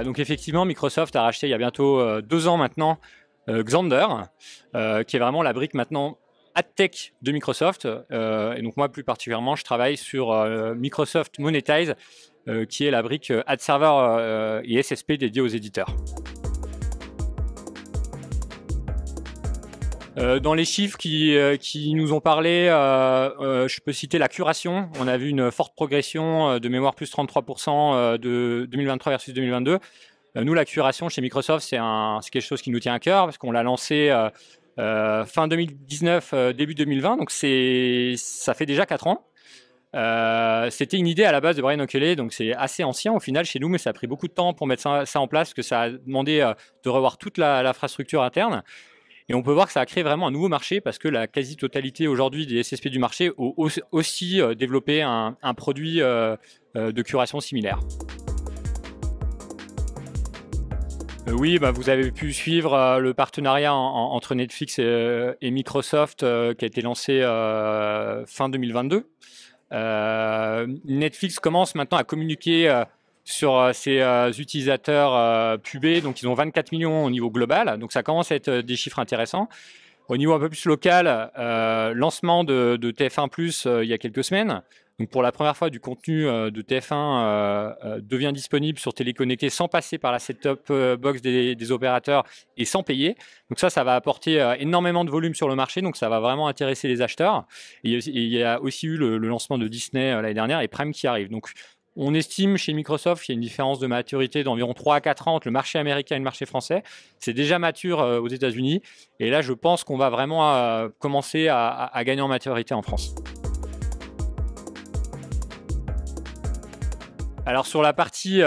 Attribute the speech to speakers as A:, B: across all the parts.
A: Donc effectivement, Microsoft a racheté il y a bientôt 2 ans maintenant Xandr, qui est vraiment la brique maintenant AdTech de Microsoft. Et donc moi, plus particulièrement, je travaille sur Microsoft Monetize, qui est la brique Ad Server et SSP dédiée aux éditeurs. Dans les chiffres qui nous ont parlé, je peux citer la curation. On a vu une forte progression de mémoire, plus 33% de 2023 versus 2022. Nous, la curation chez Microsoft, c'est quelque chose qui nous tient à cœur parce qu'on l'a lancé fin 2019, début 2020. Donc ça fait déjà 4 ans. C'était une idée à la base de Brian O'Kelley, donc c'est assez ancien au final chez nous, mais ça a pris beaucoup de temps pour mettre ça en place, parce que ça a demandé de revoir toute l'infrastructure interne. Et on peut voir que ça a créé vraiment un nouveau marché, parce que la quasi-totalité aujourd'hui des SSP du marché ont aussi développé un produit de curation similaire. Oui, vous avez pu suivre le partenariat entre Netflix et Microsoft qui a été lancé fin 2022. Netflix commence maintenant à communiquer sur ses utilisateurs pubés, donc ils ont 24 millions au niveau global, donc ça commence à être des chiffres intéressants. Au niveau un peu plus local, lancement de TF1+, il y a quelques semaines. Donc pour la première fois, du contenu de TF1 devient disponible sur téléconnecté sans passer par la set-top box des opérateurs et sans payer. Donc ça va apporter énormément de volume sur le marché, donc ça va vraiment intéresser les acheteurs. Et il y a aussi eu le lancement de Disney l'année dernière et Prime qui arrive. Donc on estime chez Microsoft qu'il y a une différence de maturité d'environ 3 à 4 ans entre le marché américain et le marché français. C'est déjà mature aux États-Unis. Et là, je pense qu'on va vraiment commencer à gagner en maturité en France. Alors sur la partie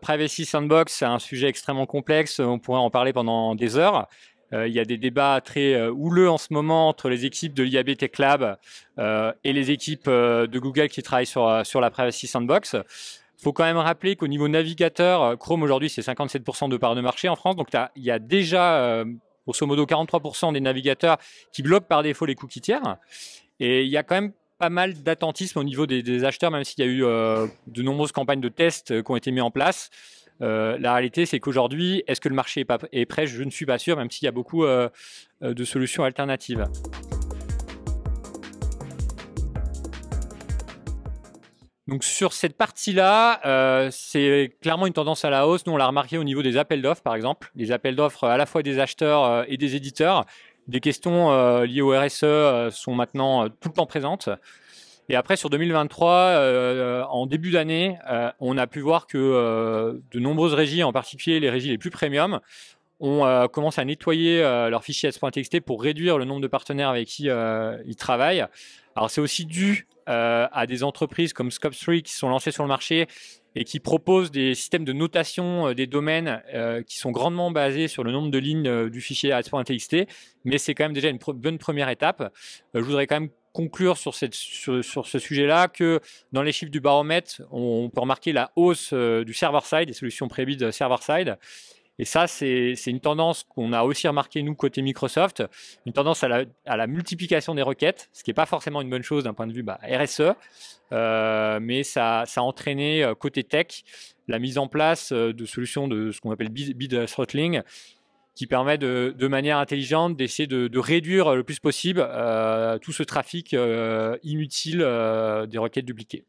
A: Privacy Sandbox, c'est un sujet extrêmement complexe. On pourrait en parler pendant des heures. Il y a des débats très houleux en ce moment entre les équipes de l'IAB Tech Lab et les équipes de Google qui travaillent sur la Privacy Sandbox. Il faut quand même rappeler qu'au niveau navigateur, Chrome aujourd'hui c'est 57% de part de marché en France. Donc il y a déjà grosso modo 43% des navigateurs qui bloquent par défaut les cookies tiers. Et il y a quand même pas mal d'attentisme au niveau des acheteurs, même s'il y a eu de nombreuses campagnes de tests qui ont été mises en place. La réalité, c'est qu'aujourd'hui, est-ce que le marché est prêt? Je ne suis pas sûr, même s'il y a beaucoup de solutions alternatives. Donc sur cette partie-là, c'est clairement une tendance à la hausse. Nous, on l'a remarqué au niveau des appels d'offres, par exemple. Les appels d'offres à la fois des acheteurs et des éditeurs. Des questions liées au RSE sont maintenant tout le temps présentes. Et après, sur 2023, en début d'année, on a pu voir que de nombreuses régies, en particulier les régies les plus premium, ont commencé à nettoyer leurs fichiers ads.txt pour réduire le nombre de partenaires avec qui ils travaillent. Alors, c'est aussi dû à des entreprises comme Scope3 qui sont lancées sur le marché et qui proposent des systèmes de notation des domaines qui sont grandement basés sur le nombre de lignes du fichier ads.txt, mais c'est quand même déjà une bonne première étape. Je voudrais quand même conclure sur ce sujet-là que dans les chiffres du baromètre, on peut remarquer la hausse du server-side, des solutions pré-bid server-side. Et ça, c'est une tendance qu'on a aussi remarqué, nous, côté Microsoft, une tendance à la multiplication des requêtes, ce qui n'est pas forcément une bonne chose d'un point de vue RSE, mais ça a entraîné, côté tech, la mise en place de solutions de ce qu'on appelle bid throttling, qui permet de manière intelligente d'essayer de réduire le plus possible tout ce trafic inutile des requêtes dupliquées.